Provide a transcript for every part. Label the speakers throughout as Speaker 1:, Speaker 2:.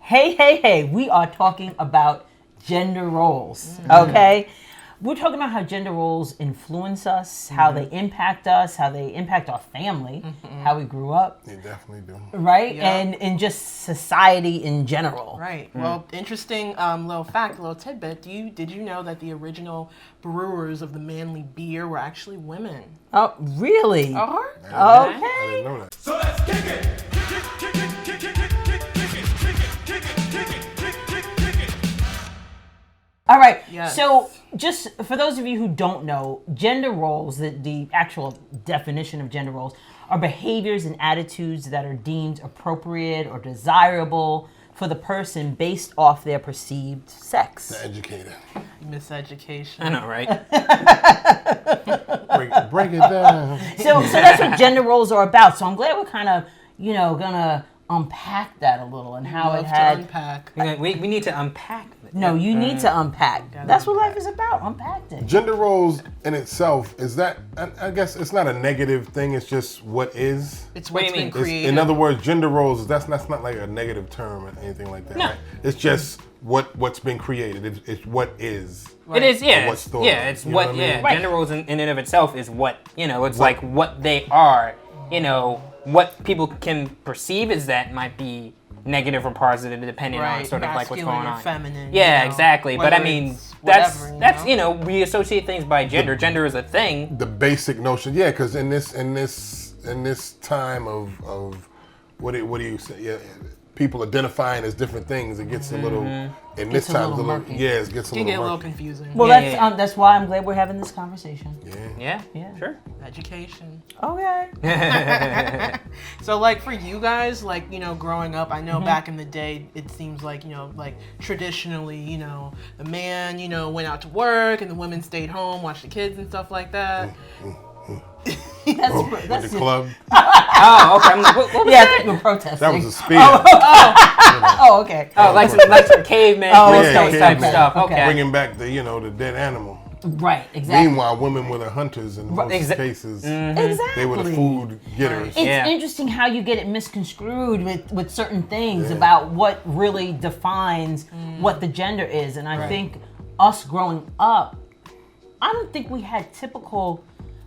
Speaker 1: Hey, we are talking about gender roles, okay? We're talking about how gender roles influence us, how they impact us, how they impact our family, how we grew up.
Speaker 2: They definitely do.
Speaker 1: Right?
Speaker 3: Yeah.
Speaker 1: And just society in general.
Speaker 3: Right. Well, interesting little fact, little tidbit. Did you know that the original brewers of the manly beer were actually women?
Speaker 1: Oh, really?
Speaker 3: Oh.
Speaker 2: I
Speaker 1: Okay.
Speaker 2: didn't know that.
Speaker 4: So let's kick it. Kick it.
Speaker 1: All right.
Speaker 3: Yes.
Speaker 1: So, just for those of you who don't know, gender roles, the actual definition of gender roles, are behaviors and attitudes that are deemed appropriate or desirable for the person based off their perceived sex.
Speaker 2: The educator.
Speaker 3: Miseducation.
Speaker 5: I know, right?
Speaker 2: Break it down.
Speaker 1: So that's what gender roles are about. So I'm glad we're kind of, gonna unpack that a little and how
Speaker 3: Love
Speaker 1: it had.
Speaker 3: to unpack.
Speaker 5: We need to unpack it.
Speaker 1: No, you need to unpack. That's what life is about. Unpacking.
Speaker 2: Gender roles in itself, is that, I guess it's not a negative thing, it's just what is.
Speaker 3: It's
Speaker 5: What do
Speaker 3: what's
Speaker 5: you
Speaker 3: been
Speaker 5: mean?
Speaker 3: created.
Speaker 2: In other words, gender roles, that's not like a negative term or anything like that.
Speaker 5: No.
Speaker 2: Right? It's just what's been created. It's what is.
Speaker 5: It is, yeah.
Speaker 2: what's thought
Speaker 5: Yeah,
Speaker 2: of,
Speaker 5: it's
Speaker 2: you know
Speaker 5: what,
Speaker 2: what I mean?
Speaker 5: yeah.
Speaker 1: Right.
Speaker 5: Gender roles in and of itself is what, it's like what they are. What people can perceive as that might be negative or positive depending on
Speaker 3: Right,
Speaker 5: sort of like what's
Speaker 3: masculine
Speaker 5: going
Speaker 3: or
Speaker 5: on.
Speaker 3: feminine,
Speaker 5: Yeah, exactly. But I
Speaker 3: whether
Speaker 5: mean,
Speaker 3: it's
Speaker 5: that's
Speaker 3: whatever,
Speaker 5: we associate things by gender. Gender is a thing.
Speaker 2: The basic notion, yeah, because in this time of what do you say? Yeah, people identifying as different things, it gets a little. In this
Speaker 1: It's a
Speaker 2: time,
Speaker 1: little
Speaker 2: it's a little,
Speaker 1: murky.
Speaker 2: yeah, it gets a
Speaker 3: It can get a
Speaker 2: little
Speaker 3: little
Speaker 2: murky.
Speaker 3: confusing.
Speaker 1: Well,
Speaker 5: Yeah,
Speaker 1: that's why I'm glad we're having this conversation.
Speaker 2: Yeah.
Speaker 5: Yeah, sure.
Speaker 3: Education.
Speaker 1: Okay.
Speaker 3: So, like, for you guys, like, growing up, I know back in the day, it seems like, like, traditionally, the man, went out to work and the women stayed home, watched the kids and stuff like that.
Speaker 1: That's
Speaker 2: With
Speaker 1: that's
Speaker 2: the club,
Speaker 5: Oh, okay. I'm like, what was
Speaker 1: yeah,
Speaker 5: that?
Speaker 1: you're protesting.
Speaker 2: that was a spear.
Speaker 1: Oh, okay.
Speaker 5: Oh, like some caveman
Speaker 2: yeah,
Speaker 5: type
Speaker 2: caveman.
Speaker 5: stuff.
Speaker 1: Okay.
Speaker 5: Okay.
Speaker 2: Bringing back the the dead animal.
Speaker 1: Right. Exactly.
Speaker 2: Meanwhile, women were the hunters in most cases.
Speaker 1: Exactly.
Speaker 2: They were the food getters.
Speaker 1: It's
Speaker 5: Yeah.
Speaker 1: interesting how you get it misconstrued with certain things about what really defines what the gender is. And I think us growing up, I don't think we had typical,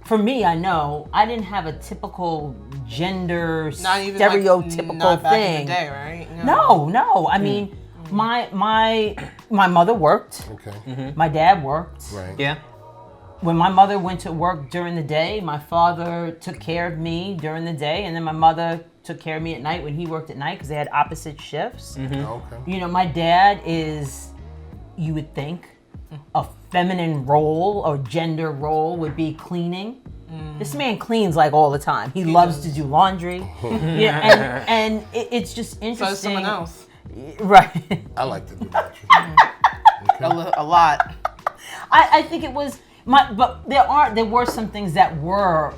Speaker 1: for me, I know, I didn't have a typical gender
Speaker 3: Not even
Speaker 1: stereotypical
Speaker 3: not back
Speaker 1: thing.
Speaker 3: in the day, right?
Speaker 1: No. I mean, my mother worked.
Speaker 2: Okay.
Speaker 1: My dad worked.
Speaker 2: Right.
Speaker 5: Yeah.
Speaker 1: When my mother went to work during the day, my father took care of me during the day, and then my mother took care of me at night when he worked at night because they had opposite shifts.
Speaker 2: Okay.
Speaker 1: My dad is, you would think, a feminine role or gender role would be cleaning. This man cleans like all the time. He loves to do laundry. And it's just
Speaker 3: So
Speaker 1: interesting.
Speaker 3: it's someone else.
Speaker 1: Right.
Speaker 2: I like to do that.
Speaker 3: A lot.
Speaker 1: I think it was but there were some things that were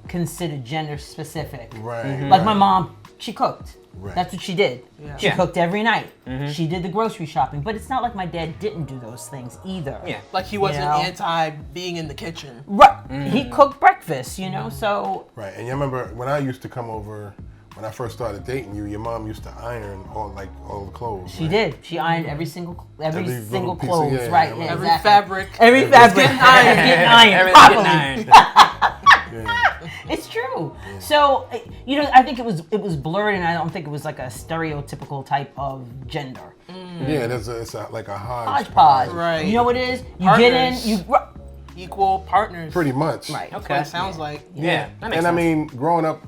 Speaker 1: considered gender specific.
Speaker 2: Right.
Speaker 1: Like my mom, she cooked.
Speaker 2: Right.
Speaker 1: That's what she did.
Speaker 3: Yeah.
Speaker 1: She
Speaker 5: Yeah.
Speaker 1: cooked every night. She did the grocery shopping, but it's not like my dad didn't do those things either.
Speaker 5: Yeah.
Speaker 3: Like he wasn't
Speaker 1: You know?
Speaker 3: anti being in the kitchen.
Speaker 1: Right. He cooked breakfast, so
Speaker 2: Right. And you remember when I used to come over, when I first started dating you, your mom used to iron all the clothes.
Speaker 1: she
Speaker 2: right?
Speaker 1: did. She ironed every single
Speaker 2: Every little piece of-
Speaker 1: clothes,
Speaker 2: yeah,
Speaker 1: right?
Speaker 2: every
Speaker 1: Yeah,
Speaker 3: Every
Speaker 1: exactly.
Speaker 3: fabric.
Speaker 1: Every fabric.
Speaker 3: getting ironed.
Speaker 1: Getting ironed
Speaker 5: Everything
Speaker 1: properly.
Speaker 5: getting ironed.
Speaker 2: Yeah.
Speaker 1: It's true. So, I think it was blurred, and I don't think it was like a stereotypical type of gender.
Speaker 2: Yeah, it's like a
Speaker 1: Hodgepodge.
Speaker 3: Right.
Speaker 1: You know what it is? You get in,
Speaker 3: Partners. Equal partners.
Speaker 2: Pretty much.
Speaker 1: right.
Speaker 3: That's what it sounds like.
Speaker 5: Yeah. That makes
Speaker 2: And
Speaker 5: sense.
Speaker 2: I mean, growing up,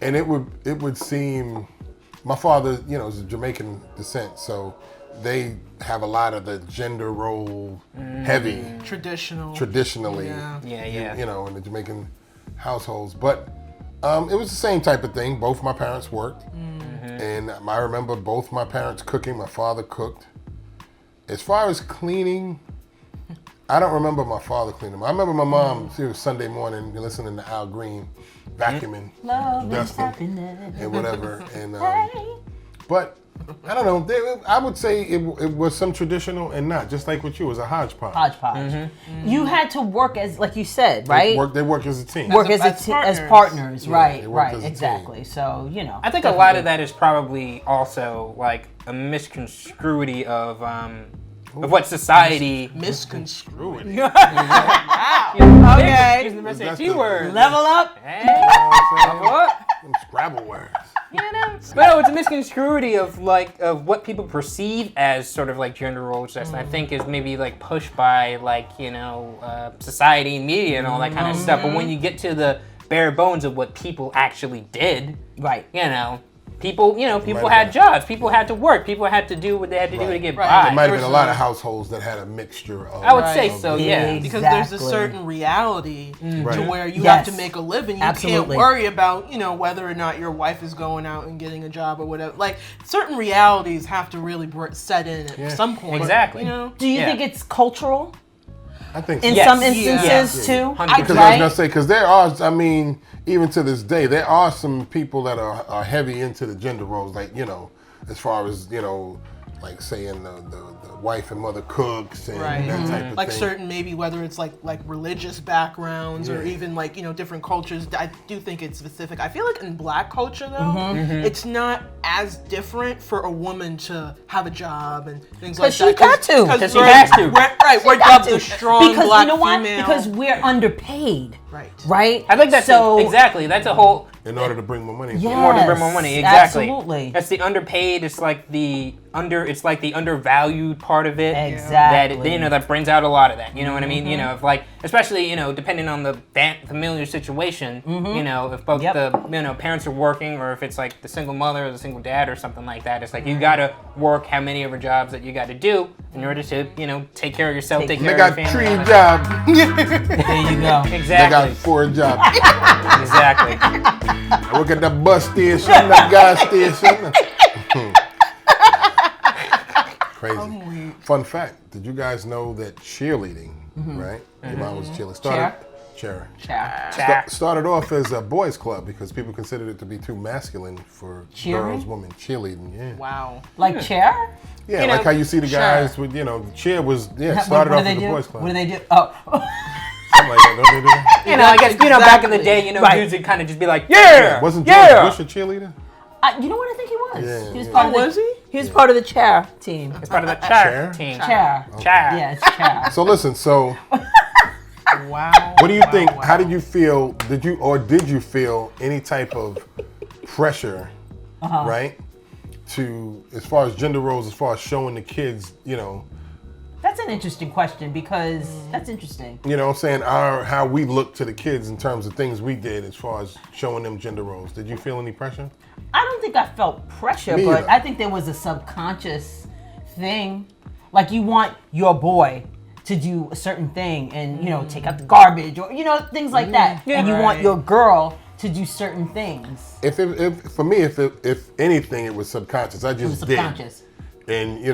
Speaker 2: and it would seem, my father, is of Jamaican descent, so they have a lot of the gender role heavy traditionally.
Speaker 3: Yeah.
Speaker 5: Yeah.
Speaker 2: In the Jamaican households. But it was the same type of thing. Both my parents worked, and I remember both my parents cooking. My father cooked. As far as cleaning, I don't remember my father cleaning. I remember my mom. She was Sunday morning listening to Al Green, vacuuming,
Speaker 1: Love and
Speaker 2: dusting,
Speaker 1: happiness.
Speaker 2: and whatever. And
Speaker 1: Hey.
Speaker 2: but I don't know. I would say it was some traditional and not. Just like with you, it was a hodgepodge.
Speaker 1: Hodgepodge. You had to work as, like you said, right?
Speaker 2: They work as a team.
Speaker 1: Work as partners,
Speaker 2: Yeah,
Speaker 1: right?
Speaker 2: they work
Speaker 1: Right,
Speaker 2: as a
Speaker 1: exactly. So
Speaker 5: I think a lot of that is probably also like a misconstruity of what society.
Speaker 3: Misconstrued.
Speaker 5: Okay. Using the
Speaker 2: That's
Speaker 5: SAT
Speaker 2: the-
Speaker 5: word.
Speaker 1: level up.
Speaker 5: Hey.
Speaker 2: You know what I'm saying?
Speaker 5: What?
Speaker 2: Them Scrabble words.
Speaker 5: But no, it's a misconstruity of what people perceive as sort of like gender roles that I think is maybe like pushed by like society and media and all that kind of stuff. But when you get to the bare bones of what people actually did,
Speaker 1: Right.
Speaker 5: people had jobs, people had to work, people had to do what they had to do to get
Speaker 2: There
Speaker 5: by.
Speaker 2: might have been a lot of households that had a mixture of.
Speaker 5: I would say
Speaker 2: of
Speaker 5: so,
Speaker 2: the-
Speaker 5: yeah.
Speaker 3: Because there's a
Speaker 1: Exactly.
Speaker 3: certain reality to
Speaker 2: Right.
Speaker 3: where you
Speaker 1: Yes.
Speaker 3: have to make a living. You
Speaker 1: Absolutely.
Speaker 3: can't worry about, whether or not your wife is going out and getting a job or whatever. Like, certain realities have to really set in at some point.
Speaker 5: Exactly.
Speaker 1: Do you
Speaker 5: Yeah.
Speaker 1: think it's cultural
Speaker 2: I think
Speaker 1: in
Speaker 2: so.
Speaker 1: some
Speaker 3: Yes.
Speaker 1: instances
Speaker 5: Yes.
Speaker 1: too?
Speaker 5: 100%.
Speaker 2: Because I was gonna say, because there are, I mean, even to this day, there are some people that are heavy into the gender roles, like as far as like saying the wife and mother cooks and that type of
Speaker 3: Like
Speaker 2: thing.
Speaker 3: certain, maybe whether it's like religious backgrounds or
Speaker 2: Yeah.
Speaker 3: even like different cultures. I do think it's specific. I feel like in Black culture though,
Speaker 1: Mm-hmm.
Speaker 3: it's not as different for a woman to have a job and things like
Speaker 1: Because she
Speaker 3: that.
Speaker 1: got to.
Speaker 5: Because she has to.
Speaker 3: We're
Speaker 1: Got
Speaker 3: dubbed
Speaker 1: to.
Speaker 3: the strong
Speaker 1: because
Speaker 3: Black
Speaker 1: you know what?
Speaker 3: female.
Speaker 1: Because we're underpaid.
Speaker 3: Right.
Speaker 1: Right.
Speaker 5: I think that's
Speaker 1: so.
Speaker 5: exactly. That's a whole.
Speaker 2: in order to bring more money.
Speaker 1: Yeah.
Speaker 5: More to bring more money, exactly.
Speaker 1: Absolutely.
Speaker 5: That's the underpaid. It's like the undervalued part of it.
Speaker 1: Exactly.
Speaker 5: That brings out a lot of that. You know what I mean? If like, especially depending on the familiar situation. If both the parents are working, or if it's like the single mother or the single dad or something like that. It's like you gotta work how many of the jobs that you got to do in order to take care of yourself, take
Speaker 2: They
Speaker 5: care
Speaker 2: got
Speaker 5: of your family.
Speaker 2: 3 jobs.
Speaker 1: There you go.
Speaker 2: They
Speaker 5: Exactly.
Speaker 2: got 4 jobs.
Speaker 5: Exactly.
Speaker 2: I work at the bus station, the gas station. Crazy. Fun fact: did you guys know that cheerleading, right? Your mom was cheerleading. Started off as a boys' club because people considered it to be too masculine for
Speaker 1: Cheering?
Speaker 2: girls, women. Cheerleading, yeah.
Speaker 3: Wow.
Speaker 1: Like chair.
Speaker 2: Yeah, like how you see the guys with, the cheer was, started
Speaker 1: What
Speaker 2: off
Speaker 1: do they
Speaker 2: as a
Speaker 1: do?
Speaker 2: boys' club.
Speaker 1: What do they do? Oh.
Speaker 2: Something like that, don't they do that?
Speaker 5: I guess back in the
Speaker 3: Exactly.
Speaker 5: day,
Speaker 1: Right.
Speaker 5: dudes would kind of just be like, yeah,
Speaker 2: Wasn't George
Speaker 5: yeah.
Speaker 2: Bush a cheerleader?
Speaker 1: You know what? I think he was.
Speaker 2: Yeah,
Speaker 1: He was
Speaker 2: yeah.
Speaker 1: part of the,
Speaker 3: Was he?
Speaker 1: He was part of the chair team.
Speaker 5: It's part of the
Speaker 2: Chair?
Speaker 5: team.
Speaker 1: Chair.
Speaker 5: Chair.
Speaker 1: Yeah, it's chair.
Speaker 2: So listen,
Speaker 3: Wow.
Speaker 2: what do you think? How did you feel? Did you feel any type of pressure, right? To as far as gender roles, as far as showing the kids,
Speaker 1: That's an interesting question because that's interesting.
Speaker 2: what I'm saying, how we look to the kids in terms of things we did as far as showing them gender roles. Did you feel any pressure?
Speaker 1: I don't think I felt pressure,
Speaker 2: Me
Speaker 1: but
Speaker 2: either.
Speaker 1: I think there was a subconscious thing. Like you want your boy to do a certain thing and, take out the garbage or, things like that.
Speaker 5: Yeah.
Speaker 1: And you want your girl to do certain things.
Speaker 2: If for me, if anything, it was subconscious. I
Speaker 1: It was
Speaker 2: just did,
Speaker 1: subconscious.
Speaker 2: and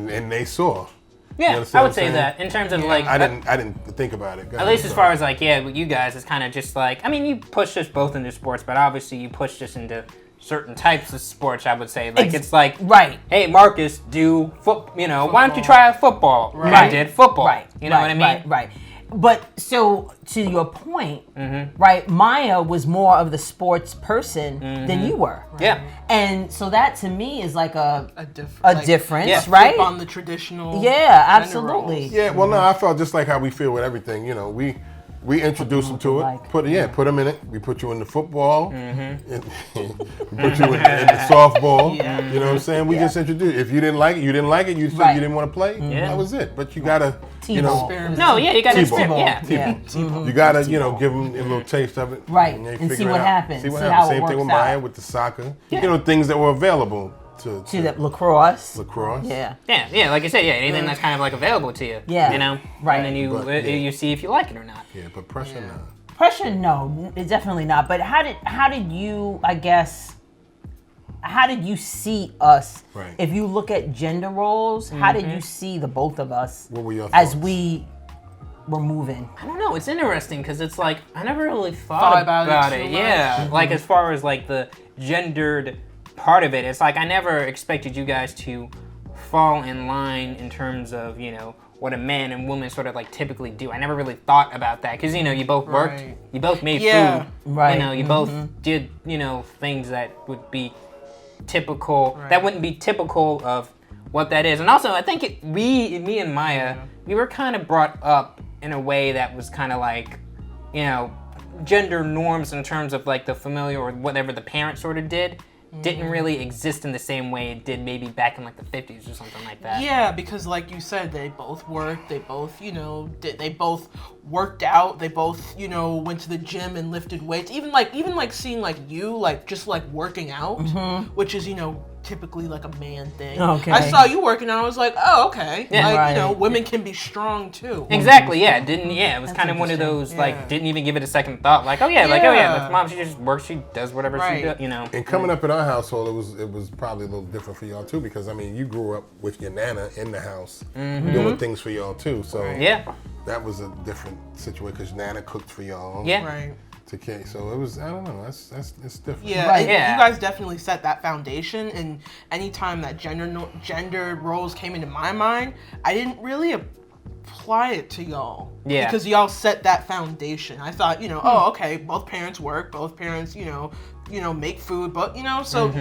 Speaker 2: and they saw. You
Speaker 5: Yeah,
Speaker 2: understand
Speaker 5: I
Speaker 2: what
Speaker 5: would
Speaker 2: I'm
Speaker 5: say
Speaker 2: saying?
Speaker 5: that in terms of like.
Speaker 2: I didn't think about it. Go
Speaker 5: At
Speaker 2: ahead,
Speaker 5: least as
Speaker 2: sorry.
Speaker 5: far as like, with you guys, it's kind of just like, you pushed us both into sports, but obviously you pushed us into certain types of sports, I would say. Like, it's like,
Speaker 1: Right.
Speaker 5: hey, Marcus, do football, why don't you try out football?
Speaker 1: Right.
Speaker 5: I did football.
Speaker 1: Right.
Speaker 5: You know what I mean?
Speaker 1: Right. But so to your point,
Speaker 5: Mm-hmm.
Speaker 1: right? Maya was more of the sports person than you were.
Speaker 5: Yeah.
Speaker 1: And so that to me is like a
Speaker 3: difference,
Speaker 1: difference,
Speaker 5: yeah.
Speaker 1: right?
Speaker 3: on the traditional.
Speaker 1: Yeah,
Speaker 3: gender
Speaker 1: absolutely.
Speaker 3: roles.
Speaker 2: Yeah, well, no, I felt just like how we feel with everything. We introduced them to it.
Speaker 1: Like.
Speaker 2: Put them in it. We put you in the football. We put you in the softball.
Speaker 3: Yeah.
Speaker 2: You know what I'm saying? We just introduced. If you didn't like it, you didn't like it. You said
Speaker 1: Right.
Speaker 2: you didn't want to play.
Speaker 5: Yeah.
Speaker 2: That was it. But you gotta,
Speaker 1: T-ball.
Speaker 3: Experiment.
Speaker 5: No, yeah, you got to
Speaker 2: T-ball.
Speaker 5: experiment. Yeah.
Speaker 1: Yeah.
Speaker 2: you gotta, give them a little taste of it.
Speaker 1: Right,
Speaker 2: they
Speaker 1: and
Speaker 2: figure
Speaker 1: see
Speaker 2: it
Speaker 1: what
Speaker 2: out.
Speaker 1: happens,
Speaker 2: See what
Speaker 1: see
Speaker 2: happens.
Speaker 1: how it
Speaker 2: Same thing with
Speaker 1: works
Speaker 2: Maya
Speaker 1: out.
Speaker 2: with the soccer.
Speaker 5: Yeah.
Speaker 2: Things that were available to
Speaker 1: See that lacrosse.
Speaker 2: lacrosse.
Speaker 1: Yeah.
Speaker 5: Yeah, like I said, anything that's kind of like available to you.
Speaker 1: Yeah.
Speaker 5: And
Speaker 1: Right.
Speaker 5: then
Speaker 2: But,
Speaker 5: you see if you like it or not.
Speaker 2: Yeah, but pressure now.
Speaker 1: Pressure, no, it's definitely not. But how did you, I guess, how did you see us?
Speaker 2: Right.
Speaker 1: If you look at gender roles, how did you see the both of us
Speaker 2: What were your
Speaker 1: as
Speaker 2: thoughts?
Speaker 1: we were moving?
Speaker 5: I don't know. It's interesting because it's like I never really thought about it.
Speaker 3: too much.
Speaker 5: Yeah, like as far as like the gendered part of it. It's like I never expected you guys to fall in line in terms of, you know, what a man and woman sort of like typically do. I never really thought about that because, you know, you both worked,
Speaker 3: Right.
Speaker 5: you both made
Speaker 3: Yeah.
Speaker 5: food,
Speaker 1: Right.
Speaker 5: you know, you both did, you know, things that would be typical, that wouldn't be typical of what that is. And also, I think me and Miya, we were kind of brought up in a way that was kind of like, you know, gender norms in terms of like the familiar or whatever the parents sort of did didn't really exist in the same way it did maybe back in like the 50s or something like that.
Speaker 3: Yeah, because like you said, they both worked. They both, you know, they both worked out. They both, you know, went to the gym and lifted weights. Even like seeing like you like just like working out, which is, you know, typically like a man thing.
Speaker 1: Okay.
Speaker 3: I saw you working out. I was like, oh, okay.
Speaker 5: Yeah.
Speaker 3: Like,
Speaker 1: Right.
Speaker 3: you know, women can be strong too.
Speaker 5: Exactly, yeah. It was kind of one of those,
Speaker 3: Yeah.
Speaker 5: like, didn't even give it a second thought. Like, oh yeah,
Speaker 3: Yeah.
Speaker 5: like mom, she just works, she does whatever she
Speaker 3: Right.
Speaker 5: does, you know.
Speaker 2: And coming up in our household, it was probably a little different for y'all too, because I mean, you grew up with your nana in the house doing things for y'all too. So
Speaker 5: Yeah,
Speaker 2: that was a different situation because nana cooked for y'all.
Speaker 5: yeah.
Speaker 3: Right.
Speaker 2: To Kay. So it was, I don't know, it's different.
Speaker 3: Yeah,
Speaker 1: Right.
Speaker 3: and
Speaker 5: Yeah.
Speaker 3: you guys definitely set that foundation. And anytime that gender roles came into my mind, I didn't really apply it to y'all.
Speaker 5: Yeah.
Speaker 3: Because y'all set that foundation. I thought, you know, oh, okay, both parents work, both parents, you know, make food, but you know, so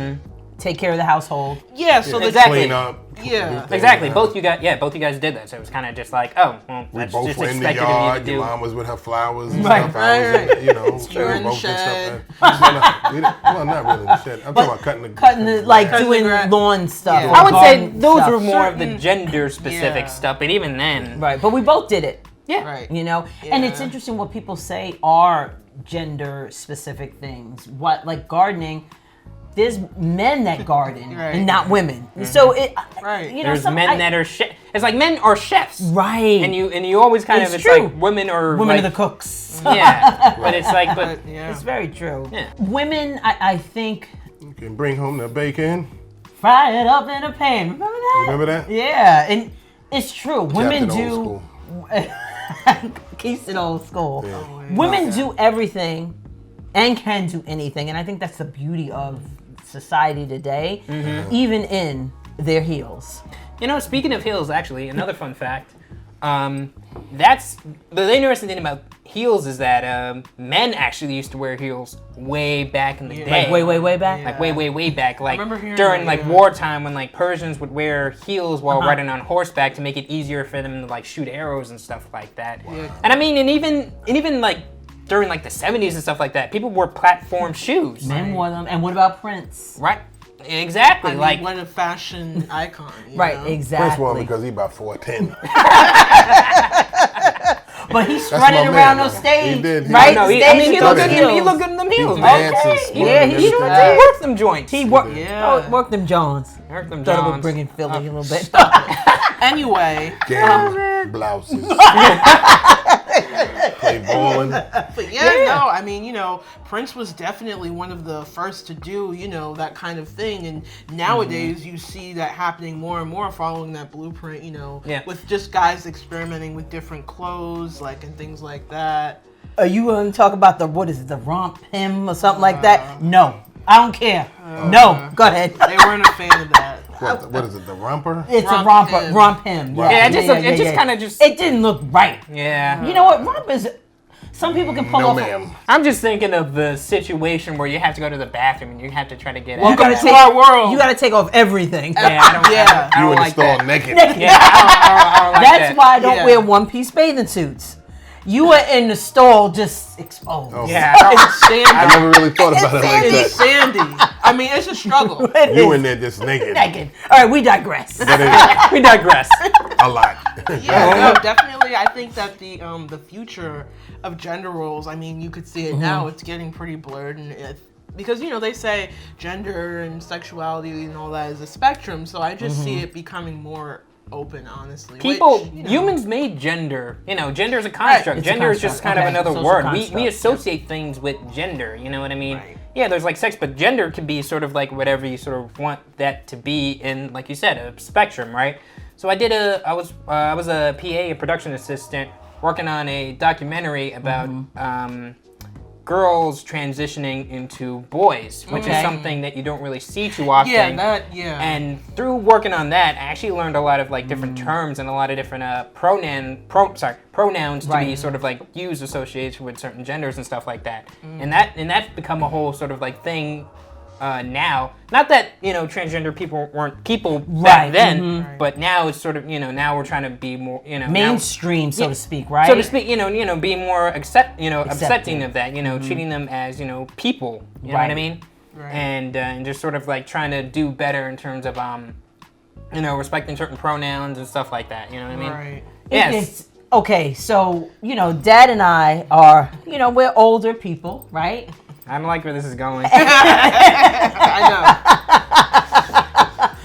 Speaker 1: Take care of the household.
Speaker 3: yeah, so the
Speaker 5: Exactly.
Speaker 2: Clean up.
Speaker 3: Yeah.
Speaker 2: do things
Speaker 5: Exactly.
Speaker 2: in the house.
Speaker 5: Both you guys did that. So it was kind of just like, oh, well,
Speaker 2: We
Speaker 5: that's
Speaker 2: both
Speaker 5: just
Speaker 2: were in the
Speaker 5: expected of you to
Speaker 2: yard.
Speaker 5: do.
Speaker 2: Your mom was with her flowers and
Speaker 1: Right.
Speaker 2: stuff. I was,
Speaker 3: Right.
Speaker 2: you know,
Speaker 3: You're
Speaker 2: we
Speaker 3: in the
Speaker 2: both did
Speaker 3: shed.
Speaker 2: stuff. Well, not really in the shed. I'm talking about
Speaker 1: Cutting the, like
Speaker 3: Cutting
Speaker 1: doing
Speaker 3: the grass.
Speaker 1: lawn stuff.
Speaker 3: Yeah.
Speaker 1: or
Speaker 5: I would say
Speaker 1: garden
Speaker 5: those
Speaker 1: stuff.
Speaker 5: were more of the
Speaker 3: Certain-
Speaker 5: gender specific
Speaker 3: Yeah.
Speaker 5: stuff, but even then,
Speaker 1: Right, but we both did it.
Speaker 5: yeah.
Speaker 3: Right.
Speaker 1: You know, and it's
Speaker 3: Yeah.
Speaker 1: interesting what people say are gender specific things. What, like gardening, there's men that garden
Speaker 3: Right.
Speaker 1: and not women. So it,
Speaker 3: Right.
Speaker 1: you know,
Speaker 5: There's
Speaker 1: some,
Speaker 5: men that are it's like men are chefs,
Speaker 1: right,
Speaker 5: and you always kind of
Speaker 1: It's
Speaker 5: it's
Speaker 1: true.
Speaker 5: like women are
Speaker 1: women
Speaker 5: like,
Speaker 1: are the cooks.
Speaker 5: yeah, but it's like but
Speaker 3: Yeah.
Speaker 1: It's very true.
Speaker 5: Yeah.
Speaker 1: Women, I think,
Speaker 2: You can bring home the bacon.
Speaker 1: fry it up in a pan. Remember that?
Speaker 2: Remember that?
Speaker 1: Yeah, and it's true. Women
Speaker 2: Captain
Speaker 1: do.
Speaker 2: Old School.
Speaker 1: Keeps it old school.
Speaker 2: Yeah.
Speaker 1: Women do everything and can do anything, and I think that's the beauty of society today, even in their heels.
Speaker 5: You know, speaking of heels, actually, another fun fact. That's the interesting thing about heels is that men actually used to wear heels way back in the
Speaker 3: Yeah.
Speaker 5: day.
Speaker 1: Like way back.
Speaker 3: Yeah.
Speaker 5: Like way back. Like
Speaker 3: remember hearing
Speaker 5: during
Speaker 3: that,
Speaker 5: like
Speaker 3: yeah.
Speaker 5: wartime when like Persians would wear heels while riding on horseback to make it easier for them to like shoot arrows and stuff like that.
Speaker 3: Yeah.
Speaker 5: And I mean, and even like during like the 70s and stuff like that, people wore platform shoes.
Speaker 1: Men wore them. And what about Prince?
Speaker 5: Right? Exactly.
Speaker 3: I mean,
Speaker 5: like
Speaker 3: what a fashion icon. You
Speaker 1: Right,
Speaker 3: know?
Speaker 1: exactly.
Speaker 2: Prince won because he about 4'10".
Speaker 1: But he
Speaker 2: my
Speaker 1: strutted
Speaker 2: man,
Speaker 1: around
Speaker 2: though.
Speaker 1: on stage,
Speaker 2: He did. He
Speaker 1: right?
Speaker 2: did.
Speaker 5: no,
Speaker 1: Stage
Speaker 5: I mean, he
Speaker 1: with
Speaker 5: looked
Speaker 1: those
Speaker 5: good.
Speaker 1: heels.
Speaker 5: He looked good in them heels.
Speaker 2: He dances,
Speaker 1: Okay.
Speaker 2: spun
Speaker 1: Yeah,
Speaker 2: and
Speaker 1: he
Speaker 5: He
Speaker 2: everything.
Speaker 1: Right.
Speaker 5: worked them joints.
Speaker 1: He worked,
Speaker 3: Yeah.
Speaker 1: worked them Johns.
Speaker 5: Worked them
Speaker 1: Thought about
Speaker 5: Johns.
Speaker 1: bringing Philly a little bit.
Speaker 3: Anyway,
Speaker 2: Game blouses. Play bowling.
Speaker 3: but yeah, no, I mean, you know, Prince was definitely one of the first to do, you know, that kind of thing. And nowadays you see that happening more and more following that blueprint, you know,
Speaker 5: Yeah.
Speaker 3: with just guys experimenting with different clothes, like, and things like that.
Speaker 1: Are you going to talk about the romp him or something like that? No, I don't care. No, go ahead.
Speaker 3: They weren't a fan of that.
Speaker 2: What is it, the romper?
Speaker 1: It's
Speaker 3: Romp
Speaker 1: a romper,
Speaker 3: him.
Speaker 1: romp him.
Speaker 5: Yeah, it just kind of just.
Speaker 1: It didn't look right.
Speaker 5: Yeah.
Speaker 1: You know what? Romp is. Some people can pull
Speaker 2: No,
Speaker 1: off.
Speaker 2: ma'am.
Speaker 5: I'm just thinking of the situation where you have to go to the bathroom and you have to try to get out.
Speaker 1: You gotta
Speaker 3: to
Speaker 1: take,
Speaker 3: our world.
Speaker 1: You gotta take off everything.
Speaker 5: Yeah, I don't,
Speaker 3: Yeah.
Speaker 5: I
Speaker 2: You
Speaker 5: don't
Speaker 2: in the
Speaker 5: like
Speaker 2: stall
Speaker 5: that.
Speaker 2: naked.
Speaker 5: Yeah, I don't like
Speaker 1: That's
Speaker 5: that.
Speaker 1: why I don't
Speaker 3: Yeah.
Speaker 1: wear one-piece bathing suits. You are in the stall just exposed.
Speaker 2: Oh.
Speaker 5: Yeah, I don't,
Speaker 3: It's sandy.
Speaker 2: I never really thought about it like
Speaker 3: It's
Speaker 2: that.
Speaker 3: sandy. I mean, it's a struggle.
Speaker 1: It
Speaker 2: You
Speaker 1: is
Speaker 2: in there just naked.
Speaker 1: naked. All right, we digress.
Speaker 2: But it
Speaker 5: we digress.
Speaker 2: is a lot.
Speaker 3: Yeah, no, definitely. I think that the future of gender roles. I mean, you could see it now. It's getting pretty blurred, and because you know they say gender and sexuality and all that is a spectrum. So I just see it becoming more open, honestly.
Speaker 5: People,
Speaker 3: which, you know,
Speaker 5: humans made gender. You know, gender is a construct.
Speaker 1: It's a
Speaker 5: Gender is just
Speaker 1: construct.
Speaker 5: kind of
Speaker 1: Okay,
Speaker 5: another
Speaker 1: social
Speaker 5: word.
Speaker 1: construct,
Speaker 5: We
Speaker 1: yeah.
Speaker 5: associate things with gender. You know what I mean?
Speaker 3: Right.
Speaker 5: Yeah, there's like sex, but gender can be sort of like whatever you sort of want that to be in, like you said, a spectrum, right? So I was a PA, a production assistant, working on a documentary about girls transitioning into boys, which is
Speaker 1: Okay.
Speaker 5: something that you don't really see too often.
Speaker 3: Yeah.
Speaker 5: And through working on that, I actually learned a lot of like different terms and a lot of different pronouns to be
Speaker 1: Right.
Speaker 5: sort of like used associated with certain genders and stuff like that. And that's become a whole sort of like thing now. Not that transgender people weren't people back
Speaker 1: Right,
Speaker 5: then, but now it's sort of now we're trying to be more now-
Speaker 1: Mainstream, so to speak, right?
Speaker 5: so to speak, be more accepting of that, treating them as, people, you know what I
Speaker 1: Right.
Speaker 5: mean?
Speaker 3: Right.
Speaker 5: And just sort of like trying to do better in terms of, respecting certain pronouns and stuff like that, you know what I mean?
Speaker 3: Right.
Speaker 5: Yes.
Speaker 1: It's, okay, so, Dad and I are, we're older people, right?
Speaker 5: I don't like where this is going.
Speaker 3: I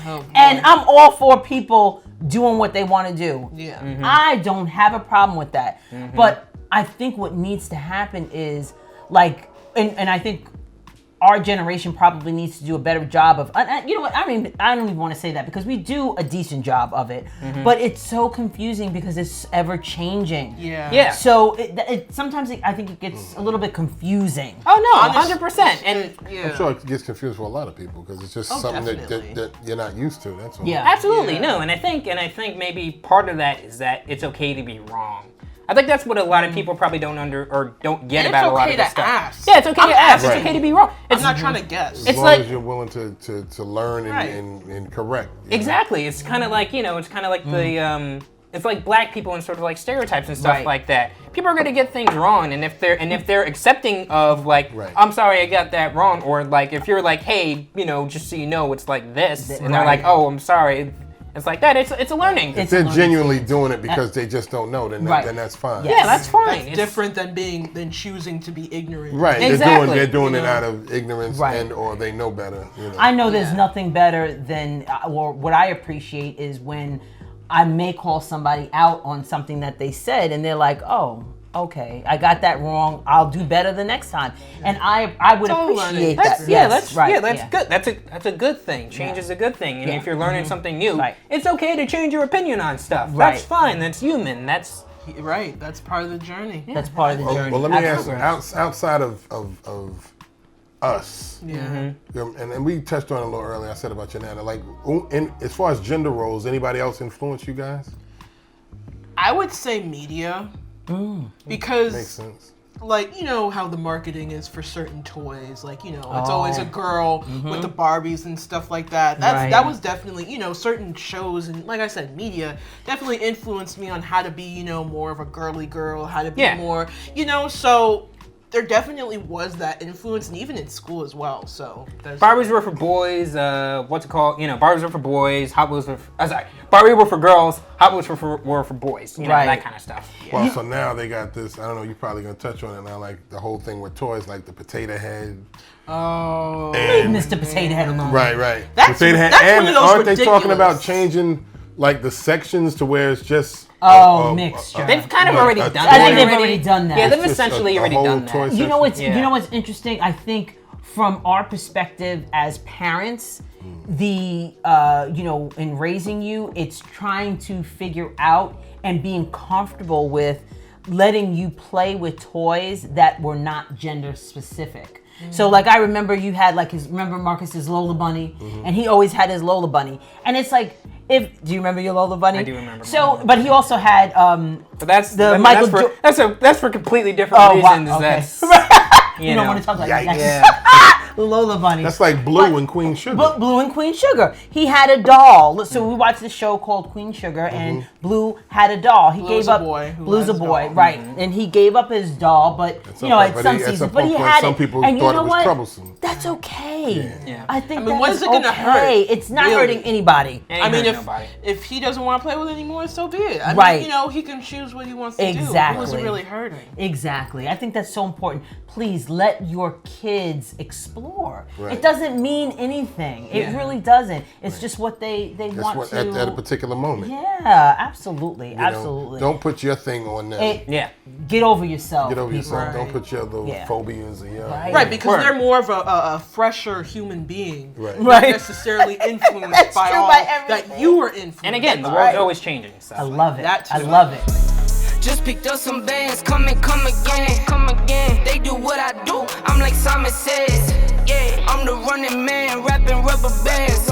Speaker 3: know.
Speaker 1: And I'm all for people doing what they want to do.
Speaker 3: Yeah.
Speaker 1: I don't have a problem with that. But I think what needs to happen is like, and I think our generation probably needs to do a better job of, you know what, I don't even want to say that because we do a decent job of it, but it's so confusing because it's ever changing.
Speaker 3: Yeah.
Speaker 5: Yeah.
Speaker 1: So sometimes I think it gets a little bit confusing.
Speaker 5: Oh no,
Speaker 3: Honest-
Speaker 5: 100%. And
Speaker 3: Yeah.
Speaker 2: I'm sure it gets confused for a lot of people because it's just something
Speaker 3: definitely.
Speaker 2: that you're not used to. That's all.
Speaker 1: Yeah.
Speaker 5: absolutely
Speaker 3: Yeah.
Speaker 5: no, and I think maybe part of that is that it's okay to be wrong. I think that's what a lot of people probably don't get
Speaker 3: And
Speaker 5: about
Speaker 3: it's
Speaker 5: a lot
Speaker 3: okay
Speaker 5: of this
Speaker 3: to
Speaker 5: stuff.
Speaker 3: ask.
Speaker 5: Yeah, it's okay to ask.
Speaker 2: Right.
Speaker 5: It's okay to be wrong.
Speaker 3: I'm
Speaker 5: It's
Speaker 3: not trying to guess.
Speaker 2: As
Speaker 5: It's
Speaker 2: long
Speaker 5: like-
Speaker 2: as you're willing to learn and,
Speaker 3: Right.
Speaker 2: and correct. you know?
Speaker 5: Exactly. It's kind of like, it's kind of like the, it's like black people and sort of like stereotypes and stuff
Speaker 1: Right.
Speaker 5: like that. People are going to get things wrong. And if they're accepting of like,
Speaker 2: Right.
Speaker 5: I'm sorry, I got that wrong. Or like, if you're like, hey, just so you know, it's like this. And they're
Speaker 1: Right.
Speaker 5: like, oh, I'm sorry. It's like that. It's a learning.
Speaker 1: It's-
Speaker 2: If they're genuinely doing it because they just don't know, then
Speaker 1: Right.
Speaker 2: then that's fine.
Speaker 1: Yeah.
Speaker 5: yeah, that's fine.
Speaker 3: That's
Speaker 5: It's-
Speaker 3: different than choosing to be ignorant.
Speaker 2: Right.
Speaker 5: Exactly.
Speaker 2: They're doing
Speaker 3: You
Speaker 2: it
Speaker 3: know?
Speaker 2: out of ignorance
Speaker 1: Right.
Speaker 2: and or they know better.
Speaker 1: I know there's
Speaker 3: Yeah.
Speaker 1: nothing better than, or what I appreciate is when I may call somebody out on something that they said and they're like, oh, okay, I got that wrong. I'll do better the next time. And I would
Speaker 3: all learning.
Speaker 1: appreciate
Speaker 5: That's,
Speaker 1: that.
Speaker 5: yeah,
Speaker 1: Yes,
Speaker 5: that's
Speaker 1: right,
Speaker 5: that's
Speaker 1: yeah.
Speaker 5: good. That's a good thing. Change is a good thing. And
Speaker 1: Yeah.
Speaker 5: if you're learning something new,
Speaker 1: Right.
Speaker 5: it's okay to change your opinion on stuff.
Speaker 1: Right.
Speaker 5: That's fine. That's human. That's
Speaker 3: Right. That's part of the journey.
Speaker 1: That's part of the journey.
Speaker 2: Well, let me ask
Speaker 1: Absolutely.
Speaker 2: you, outside of us,
Speaker 3: Yeah.
Speaker 2: and we touched on it a little earlier. I said about your nana. Like, as far as gender roles, anybody else influence you guys?
Speaker 3: I would say media.
Speaker 2: Makes
Speaker 3: Because
Speaker 2: sense.
Speaker 3: like how the marketing is for certain toys, like it's always a girl with the Barbies and stuff like that.
Speaker 1: Right.
Speaker 3: That was definitely certain shows, and like I said, media definitely influenced me on how to be more of a girly girl, how to be
Speaker 5: Yeah.
Speaker 3: more so there definitely was that influence, and even in school as well. So there's
Speaker 5: Barbies were for boys. What's it called? Barbies were for boys. Hot Wheels were. Barbie were for girls. Hot Wheels were for boys.
Speaker 1: Right.
Speaker 5: That kind of stuff.
Speaker 2: Well, so now they got this. I don't know. You're probably gonna touch on it now. Like the whole thing with toys, like the potato head.
Speaker 3: Oh,
Speaker 2: And,
Speaker 1: Mr. Potato Head alone.
Speaker 2: right.
Speaker 3: That's-
Speaker 2: Potato head.
Speaker 3: that's
Speaker 2: And
Speaker 3: one of those
Speaker 2: aren't they talking
Speaker 3: ridiculous-
Speaker 2: about changing like the sections to where it's just
Speaker 1: mixture.
Speaker 5: They've kind of
Speaker 2: Like
Speaker 5: already
Speaker 2: a
Speaker 5: done
Speaker 2: toy-
Speaker 5: that.
Speaker 1: I think they've already done that.
Speaker 5: Yeah, they've
Speaker 2: It's just
Speaker 5: essentially
Speaker 2: a
Speaker 5: already
Speaker 2: whole
Speaker 5: done
Speaker 2: toy
Speaker 5: that.
Speaker 1: You know what's
Speaker 5: Yeah.
Speaker 1: you know what's interesting? I think from our perspective as parents, the in raising you, it's trying to figure out and being comfortable with letting you play with toys that were not gender specific. So like I remember you had like remember Marcus's Lola Bunny, and he always had his Lola Bunny, and it's like do you remember your Lola Bunny?
Speaker 5: I do remember my
Speaker 1: So,
Speaker 5: Lola
Speaker 1: but he also had
Speaker 5: But that's
Speaker 1: The Michael
Speaker 5: that's for completely different
Speaker 1: Oh, wow,
Speaker 5: reasons.
Speaker 1: okay.
Speaker 5: That's
Speaker 1: you don't want to talk like that.
Speaker 2: Yikes.
Speaker 5: Yeah.
Speaker 1: Lola Bunny.
Speaker 2: That's like Blue and Queen Sugar.
Speaker 1: Blue and Queen Sugar. He had a doll. So we watched this show called Queen Sugar, and Blue had a doll. He
Speaker 3: Blue's
Speaker 1: gave
Speaker 3: a
Speaker 1: up.
Speaker 3: boy who
Speaker 1: Blue's a
Speaker 3: has a
Speaker 1: boy,
Speaker 3: doll.
Speaker 1: right? And he gave up his doll, but
Speaker 2: some
Speaker 1: at
Speaker 2: point-
Speaker 1: some
Speaker 2: at some
Speaker 1: seasons, but he
Speaker 2: point,
Speaker 1: had
Speaker 2: some
Speaker 1: it.
Speaker 2: people
Speaker 1: And you
Speaker 2: thought it
Speaker 1: know
Speaker 2: was
Speaker 1: what?
Speaker 2: troublesome.
Speaker 1: That's okay.
Speaker 5: Yeah.
Speaker 1: I think
Speaker 3: I mean, what is it
Speaker 1: okay.
Speaker 3: gonna hurt?
Speaker 1: It's not
Speaker 3: Really?
Speaker 1: hurting anybody.
Speaker 5: Ain't
Speaker 3: I mean,
Speaker 5: hurting
Speaker 3: if
Speaker 5: nobody.
Speaker 3: if he doesn't want to play with it anymore, so be it. I
Speaker 1: Right.
Speaker 3: mean, he can choose what he wants to do. It
Speaker 1: Exactly.
Speaker 3: wasn't really hurting.
Speaker 1: Exactly. I think that's so important. Please let your kids explore.
Speaker 2: Right.
Speaker 1: It doesn't mean anything. It really doesn't. It's just what they
Speaker 2: That's
Speaker 1: want
Speaker 2: what,
Speaker 1: to.
Speaker 2: at a particular moment.
Speaker 1: Yeah, absolutely,
Speaker 2: You know,
Speaker 1: absolutely.
Speaker 2: Don't put your thing on them.
Speaker 1: It- Get over yourself.
Speaker 2: Get over
Speaker 1: people.
Speaker 2: yourself. Don't
Speaker 3: Right.
Speaker 2: put your little
Speaker 1: Yeah.
Speaker 2: phobias and your
Speaker 1: Right.
Speaker 3: Right, because
Speaker 5: Word.
Speaker 3: they're more of a fresher human being,
Speaker 2: Right.
Speaker 3: not
Speaker 1: Right.
Speaker 3: necessarily influenced
Speaker 1: That's
Speaker 3: by
Speaker 1: true
Speaker 3: all
Speaker 1: by everything.
Speaker 3: that you were influenced.
Speaker 5: And again, the
Speaker 3: by.
Speaker 5: world's always changing. So
Speaker 1: I love it.
Speaker 3: That
Speaker 1: I
Speaker 3: too.
Speaker 1: love it.
Speaker 6: Just picked up some bands, come again. They do what I do, I'm like Simon Says. Yeah, I'm the running man, rapping rubber bands.